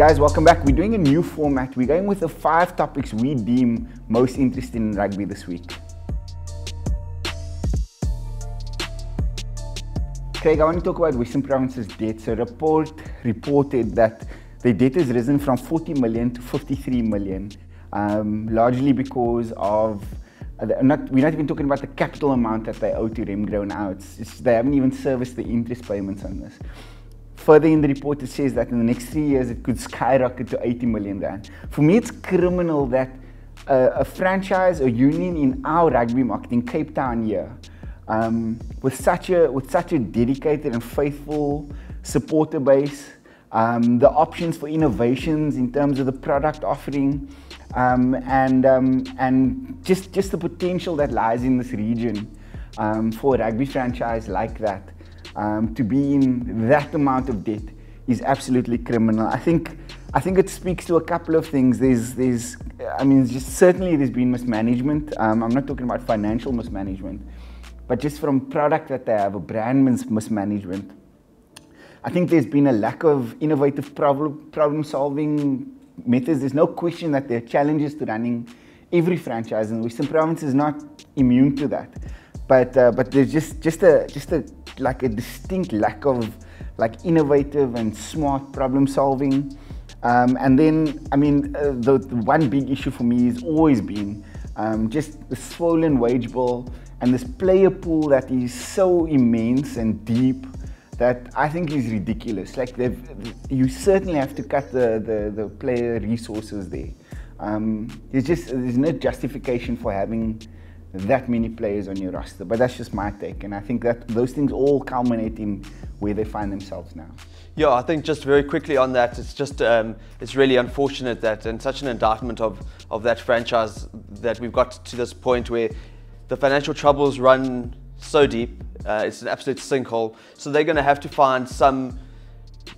Guys, welcome back. We're doing a new format. We're going with the 5 topics we deem most interesting in rugby this week. Craig, I want to talk about Western Province's debt. So, report reported that their debt has risen from 40 million to 53 million, largely because of we're not even talking about the capital amount that they owe to Remgrow now. They haven't even serviced the interest payments on this. Further in the report, it says that in the next 3 years, it could skyrocket to 80 million rand. For me, it's criminal that a franchise or union in our rugby market in Cape Town here, with such a dedicated and faithful supporter base, the options for innovations in terms of the product offering, and just the potential that lies in this region for a rugby franchise like that. To be in that amount of debt is absolutely criminal. I think it speaks to a couple of things. Certainly there's been mismanagement. I'm not talking about financial mismanagement, but just from product that they have, a brand mismanagement. I think there's been a lack of innovative problem-solving methods. There's no question that there are challenges to running every franchise, and Western Province is not immune to that. But there's just a distinct lack of innovative and smart problem solving. And then the one big issue for me has always been just the swollen wage bill and this player pool that is so immense and deep that I think is ridiculous. You certainly have to cut the player resources there. There's no justification for having that many players on your roster, but that's just my take, and I think that those things all culminate in where they find themselves now. Yeah, I think just very quickly on that, it's just it's really unfortunate that, and such an indictment of that franchise, that we've got to this point where the financial troubles run so deep. It's an absolute sinkhole. So they're going to have to find some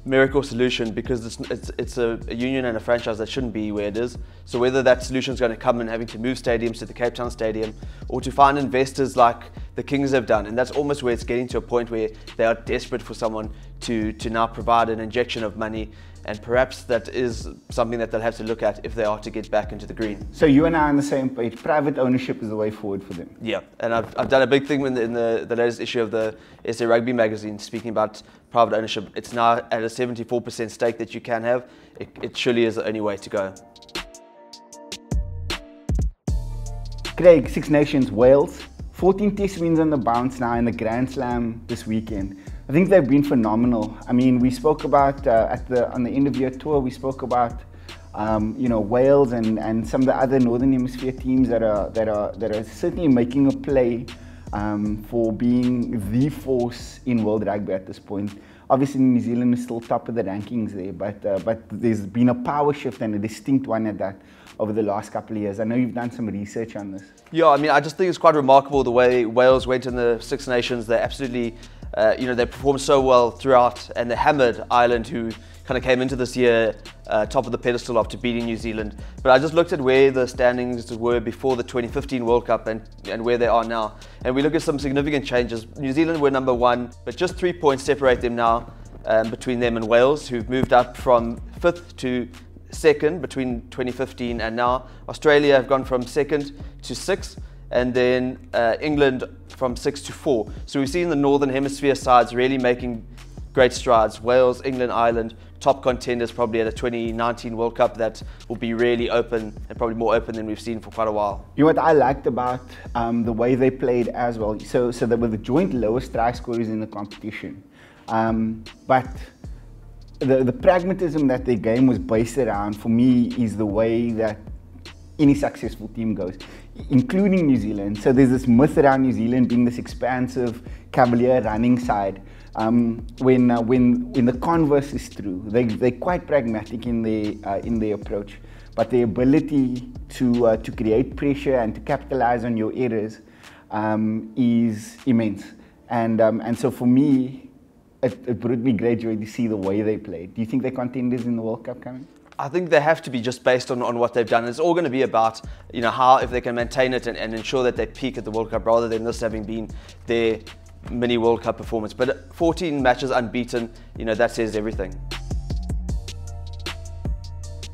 miracle solution, because it's a union and a franchise that shouldn't be where it is. So whether that solution is going to come in having to move stadiums to the Cape Town Stadium, or to find investors like the Kings have done, and that's almost where it's getting to a point where they are desperate for someone to now provide an injection of money, and perhaps that is something that they'll have to look at if they are to get back into the green. So you and I are on the same page. Private ownership is the way forward for them. Yeah, and I've done a big thing in the latest issue of the SARugbymag magazine, speaking about private ownership. It's now at a 74% stake that you can have. It surely is the only way to go. Craig, Six Nations, Wales, 14 test wins on the bounce now in the Grand Slam this weekend. I think they've been phenomenal. I mean, we spoke about on the end of year tour, we spoke about Wales and some of the other Northern Hemisphere teams that are certainly making a play for being the force in world rugby at this point. Obviously, New Zealand is still top of the rankings there, but there's been a power shift, and a distinct one at that, over the last couple of years. I know you've done some research on this. Yeah, I mean, I just think it's quite remarkable the way Wales went in the Six Nations. They absolutely, they performed so well throughout, and they hammered Ireland, who kind of came into this year top of the pedestal after beating New Zealand. But I just looked at where the standings were before the 2015 World Cup and where they are now. And we look at some significant changes. New Zealand were number 1, but just 3 points separate them now between them and Wales, who've moved up from 5th to 2nd between 2015 and now. Australia have gone from 2nd to 6th, and then England from 6 to 4. So we've seen the Northern Hemisphere sides really making great strides. Wales, England, Ireland, top contenders probably at a 2019 World Cup that will be really open, and probably more open than we've seen for quite a while. You know what I liked about the way they played as well? So they were the joint lowest try scorers in the competition. But the pragmatism that their game was based around, for me, is the way that any successful team goes, including New Zealand. So there's this myth around New Zealand being this expansive, cavalier running side. When the converse is true, they're quite pragmatic in their approach, but their ability to create pressure and to capitalize on your errors is immense. And so for me, it brought me great joy to see the way they played. Do you think they're contenders in the World Cup coming? I think they have to be, just based on what they've done. It's all going to be about how, if they can maintain it and ensure that they peak at the World Cup, rather than this having been their mini World Cup performance. But 14 matches unbeaten, that says everything.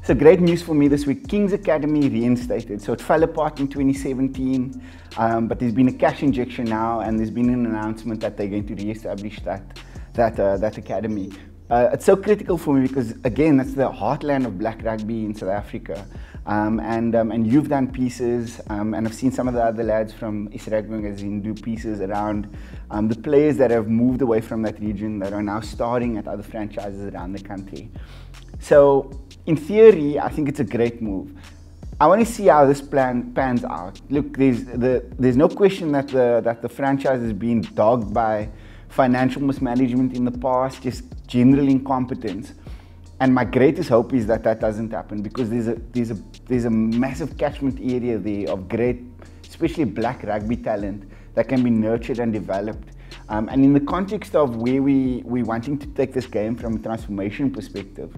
So great news for me this week. Kings Academy reinstated. So it fell apart in 2017, but there's been a cash injection now, and there's been an announcement that they're going to re-establish that academy. It's so critical for me because, again, that's the heartland of black rugby in South Africa. And you've done pieces, and I've seen some of the other lads from SARugbymag do pieces around the players that have moved away from that region that are now starting at other franchises around the country. So, in theory, I think it's a great move. I want to see how this plan pans out. Look, there's no question that the franchise has been dogged by financial mismanagement in the past, just general incompetence. And my greatest hope is that doesn't happen, because there's a massive catchment area there of great, especially black rugby talent that can be nurtured and developed. And in the context of where we're wanting to take this game from a transformation perspective,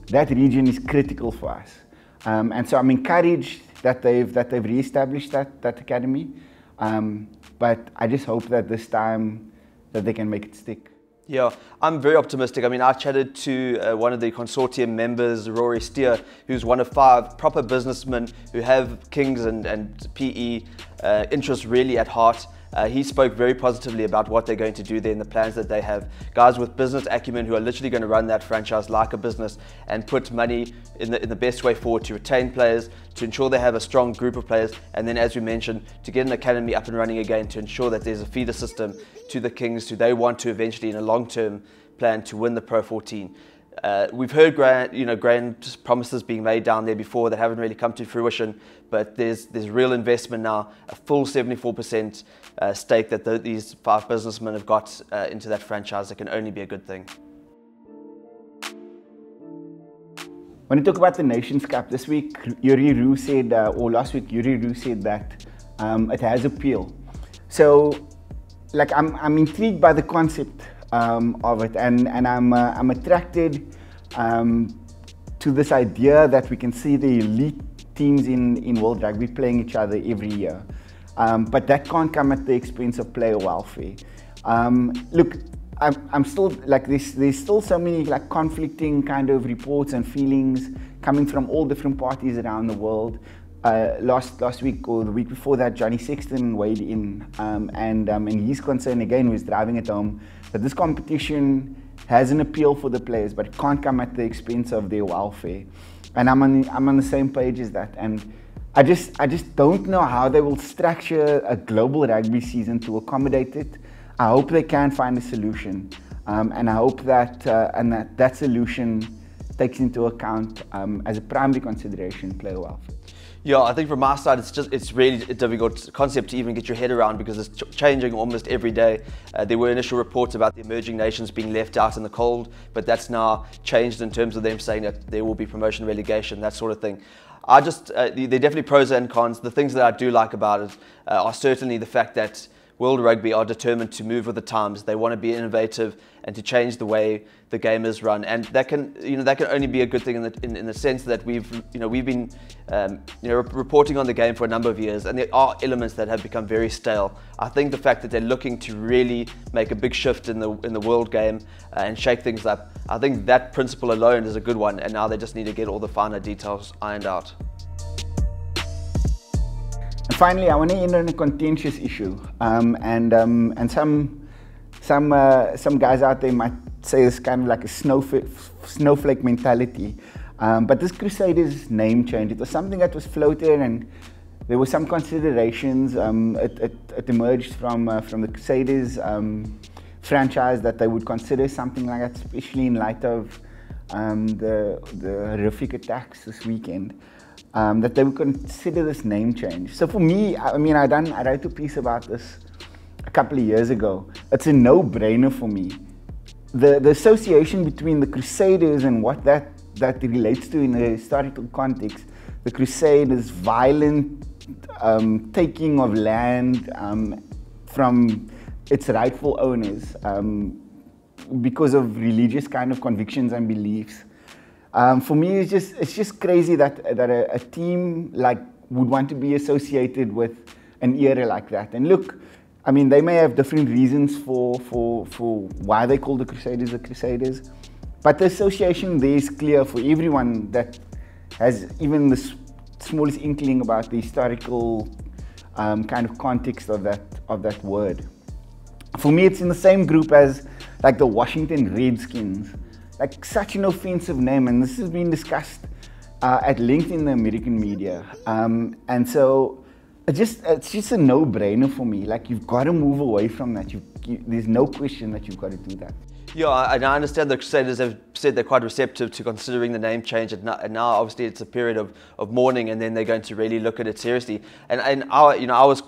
that region is critical for us. And so I'm encouraged that they've re-established that academy. But I just hope that this time that they can make it stick. Yeah, I'm very optimistic. I mean, I chatted to one of the consortium members, Rory Steer, who's one of 5 proper businessmen who have Kings and PE interests really at heart. He spoke very positively about what they're going to do there and the plans that they have. Guys with business acumen who are literally going to run that franchise like a business and put money in the best way forward to retain players, to ensure they have a strong group of players, and then, as we mentioned, to get an academy up and running again, to ensure that there's a feeder system to the Kings who they want to eventually, in a long-term plan, to win the Pro 14. We've heard grand promises being made down there before that haven't really come to fruition, but there's real investment now, a full 74% stake that these 5 businessmen have got into that franchise. That can only be a good thing. When you talk about the Nations Cup this week, Yuri Roo said, or last week, Yuri Roo said that it has appeal. So, like, I'm intrigued by the concept of it, and I'm attracted to this idea that we can see the elite teams in World Rugby playing each other every year, but that can't come at the expense of player welfare. Look, I'm still like there's still so many like conflicting kind of reports and feelings coming from all different parties around the world. Last week or the week before that, Johnny Sexton weighed in, and his concern again was driving it home that this competition has an appeal for the players, but it can't come at the expense of their welfare. And I'm on the same page as that. And I just don't know how they will structure a global rugby season to accommodate it. I hope they can find a solution, and I hope that that solution takes into account as a primary consideration player welfare. Yeah, I think from my side, it's really a difficult concept to even get your head around, because it's changing almost every day. There were initial reports about the emerging nations being left out in the cold, but that's now changed in terms of them saying that there will be promotion, relegation, that sort of thing. There are definitely pros and cons. The things that I do like about it are certainly the fact that World Rugby are determined to move with the times. They want to be innovative and to change the way the game is run, and that can only be a good thing in the sense that we've been reporting on the game for a number of years, and there are elements that have become very stale. I think the fact that they're looking to really make a big shift in the world game and shake things up, I think that principle alone is a good one, and now they just need to get all the finer details ironed out. And finally, I want to end on a contentious issue, and some guys out there might say it's kind of like a snowflake mentality, but this Crusaders name change, it was something that was floated, and there were some considerations. It emerged from the Crusaders franchise that they would consider something like that, especially in light of the horrific attacks this weekend. That they would consider this name change. So for me, I mean, I wrote a piece about this a couple of years ago. It's a no-brainer for me. The association between the Crusaders and what that relates to in a historical context, the Crusaders' violent taking of land from its rightful owners because of religious kind of convictions and beliefs. For me, it's just crazy that a team like would want to be associated with an era like that. And look, I mean, they may have different reasons for why they call the Crusaders, but the association there is clear for everyone that has even the smallest inkling about the historical kind of context of that word. For me, it's in the same group as like the Washington Redskins, like such an offensive name, and this has been discussed at length in the American media, and so it's just a no-brainer for me. Like, you've got to move away from that. There's no question that you've got to do that. Yeah, and I understand the Crusaders have said they're quite receptive to considering the name change, and now obviously it's a period of mourning, and then they're going to really look at it seriously. And I was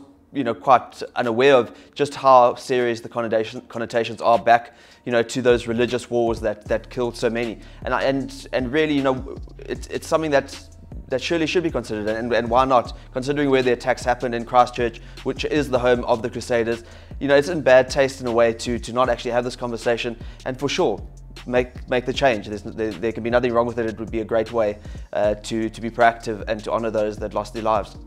quite unaware of just how serious the connotations are back, to those religious wars that killed so many. And really, it's something that surely should be considered, and why not? Considering where the attacks happened in Christchurch, which is the home of the Crusaders, it's in bad taste in a way to not actually have this conversation, and for sure make the change. There can be nothing wrong with it. It would be a great way to be proactive and to honour those that lost their lives.